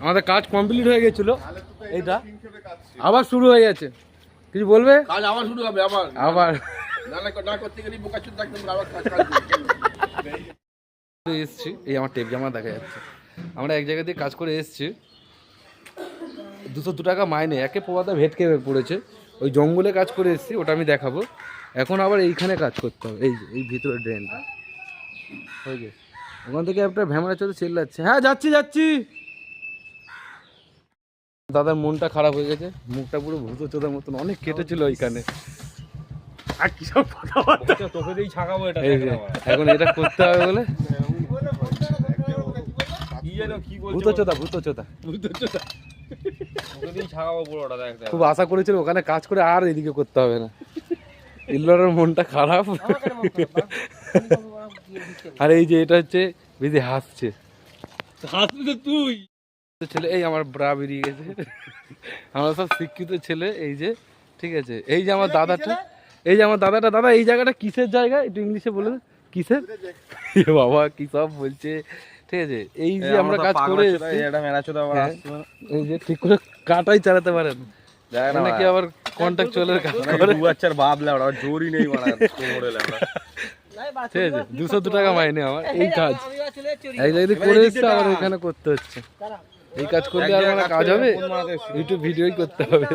আমাদের কাজ কমপ্লিট হয়ে গেছিল, এইটা আবার শুরু হয়ে গেছে। কিছু বলবে? কাজ আবার শুরু হবে আবার না করতে গেলে বোকাচুদ থাকতে আবার কাজ এসছি। এই আমার টেপ জামা দেখা যাচ্ছে। আমরা এক জায়গা দিয়ে কাজ করে এসছি, 202 টাকা মাইনে, একে পোয়াতে ভেটকে পড়েছে। ওই জঙ্গলে কাজ করে এসছি, ওটা আমি দেখাবো। এখন আবার এইখানে কাজ করতে হবে, এই যে এই ভিতরে ড্রেনটা হয়ে গেছে। ওখান থেকে একটা ভ্যামরা চলে চেল্লাচ্ছে, হ্যাঁ যাচ্ছি যাচ্ছি। দাদার মনটা খারাপ হয়ে গেছে, মুখটা পুরো ভূত চোদার মতন, অনেক কেটেছিল ওইখানে। আর কি সব কথাবার্তা, তোকে দিয়েই ছাকাবো এটা। এখন এটা করতে হবে বলে ভূত চোদা তোকে দিয়েই ছাকাবো পুরোটা, দেখ। খুব আশা করেছিল ওখানে কাজ করে আর এদিকে করতে হবে না। ইল্লোরের মনটা খারাপ। আর এই যে এটা হচ্ছে বিধি হাসছে তুই ছেলে, এই আমার ব্রা বেরিয়ে গেছে। আমরা সব শিক্ষিত ছেলে, এই যে ঠিক আছে। এই যে আমার দাদাটা, দাদা এই জায়গাটা কিসের জায়গা একটু ইংলিশে বলে দে। কিসের? বাবা কি সব বলছে, ঠিক আছে। এই যে আমরা কাজ করে এসেছি, এই যে ঠিক করে কাটাই চালাতে পারেন নাকি আবার কন্ট্রাকচুয়ালের কাজ করে। জোরই নেই ঠিক আছে, 202 টাকা মাইনে আমার। এই কাজ এই জায়গায় করে এসছে, আবার এখানে করতে হচ্ছে। এই কাজ করলে আর মানে কাজ হবে? ইউটিউব ভিডিওই করতে হবে।